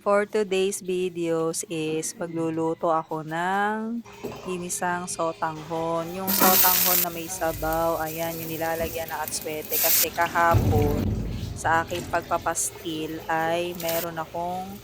For today's videos is magluluto ako ng ginisang sotanghon. Yung sotanghon na may sabaw, ayan, yung nilalagyan ng atswete kasi kahapon sa aking pagpapastil ay meron akong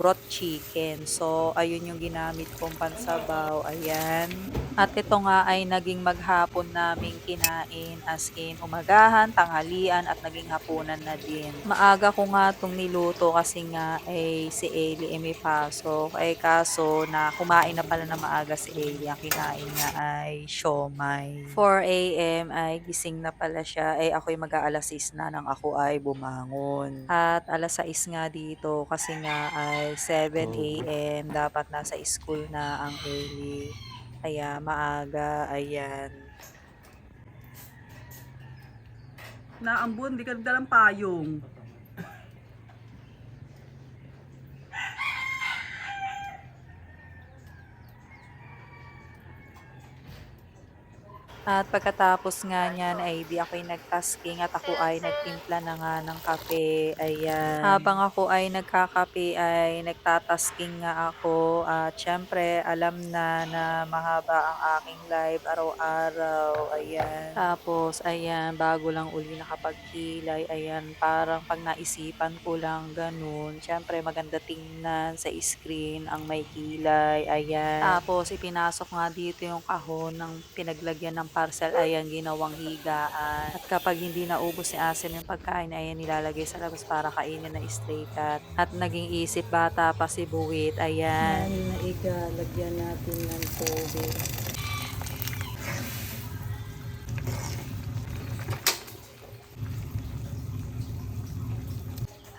broth chicken. So, ayun yung ginamit kong pansabaw. Ayan. At ito nga ay naging maghapon naming kinain as in umagahan, tanghalian at naging hapunan na din. Maaga ko nga itong niluto kasi nga ay si Eli ay may pasok. Ay kaso na kumain na pala na maaga si Eli. Ang kinain niya ay siomay. 4 a.m. ay gising na pala siya. Ay ako'y mag-aalas 6 na nang ako ay bumangon. At alas 6 nga dito kasi nga ay 7 a.m. dapat nasa school na ang Eli. Kaya maaga, ayan. Naambon, di ka nagdalang payong. At pagkatapos nga niyan ay di ako'y nag-tasking at ako ay nagtimpla na nga ng kape, ayan. Habang ako ay nagkakape ay nagtatasking nga ako at syempre alam na na mahaba ang aking live araw-araw, ayan. Tapos ayan, bago lang uli nakapagkilay, ayan, parang pag naisipan ko lang ganun, syempre maganda tingnan sa screen ang may kilay, ayan. Tapos ipinasok nga dito yung kahon ng pinaglagyan ng parcel, ayan, ginawang higaan. At kapag hindi naubos ni Asem yung pagkain, ayan, nilalagay sa labas para kainin ng stray cat. At naging isip bata pa si Buwit, ayan. Dahil naiga, lagyan natin ng tubig.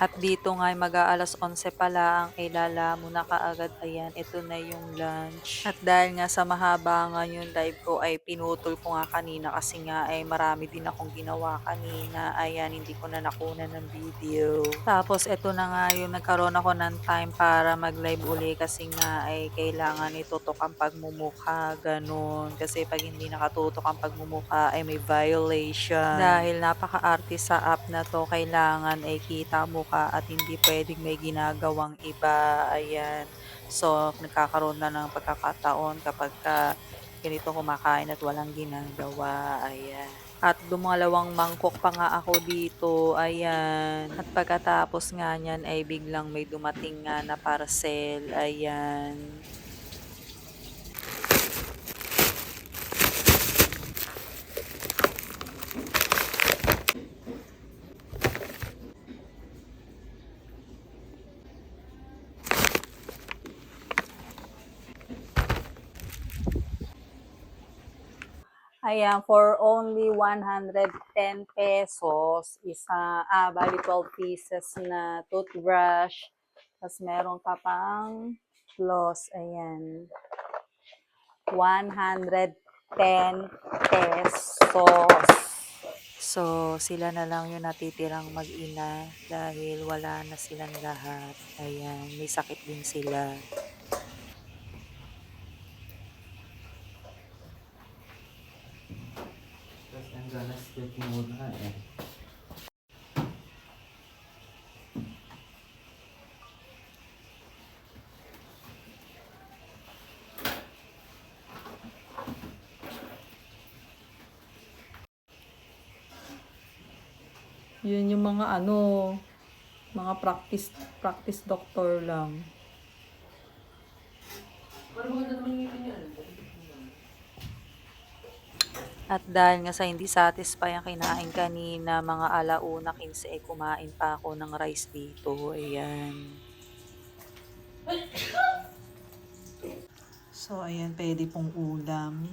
At dito nga ay mag-aalas 11 pa lang ay lalamon na kaagad, ayan, ito na yung lunch. At dahil nga sa mahaba nga yung live ko ay pinutol ko nga kanina kasi nga ay marami din akong ginawa kanina, ayan, hindi ko na nakunan ng video. Tapos ito na nga yung nagkaroon ako ng time para mag-live uli kasi nga ay kailangan itutok ang pagmumukha, ganun. Kasi pag hindi nakatutok ang pagmumukha ay may violation. Dahil napaka-arte sa app na to, kailangan ay kita mukha at hindi pwedeng may ginagawang iba, ayan. So, nagkakaroon na ng pagkakataon kapag ganito kumakain at walang ginagawa, ayan. At dumalawang mangkok pa nga ako dito, ayan. At pagkatapos nga niyan ay biglang may dumating nga na parcel, ayan. Ayan, for only 110 pesos, bali 12 pieces na toothbrush. Tapos meron ka pang floss, ayan. 110 pesos. So, sila na lang yung natitirang mag-ina dahil wala na silang lahat. Ayan, may sakit din sila. Tapos ang ganas trip muna eh. Yun yung mga mga practice doctor lang. At dahil nga sa hindi satisfy ang kinain kanina, mga 1:15 ay kumain pa ako ng rice dito. Ayan. So, ayan, pwede pong ulam.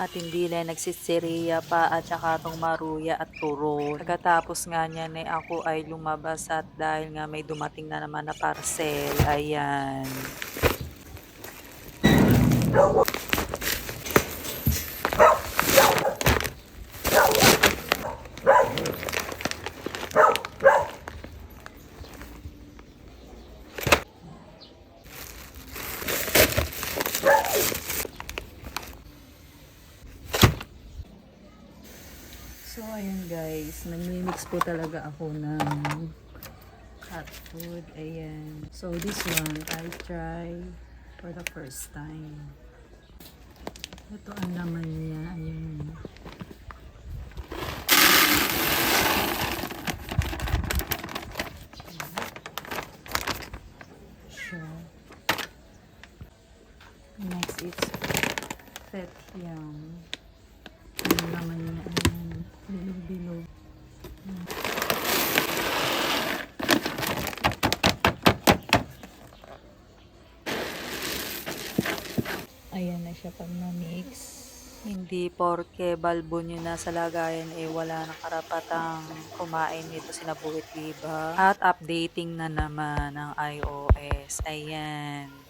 At hindi lang nagsisiriya pa at saka tong maruya at turon. Pagkatapos nga niyan ay ako ay lumabas at dahil nga may dumating na naman na parcel, ayan. So, ayan guys, nagmi-mix po talaga ako ng cat food. Ayan. So, this one, I try for the first time. Ito ang laman niya. Ayan. Siya. Next, it's Pet Yum. Ang laman niya. Ayan. Bilog-bilog. Ayan na siya pag na-mix. Hindi porke balbo nyo na sa lagayan wala na karapatang kumain nito sinabuhit, diba? At updating na naman ang iOS. Ayan.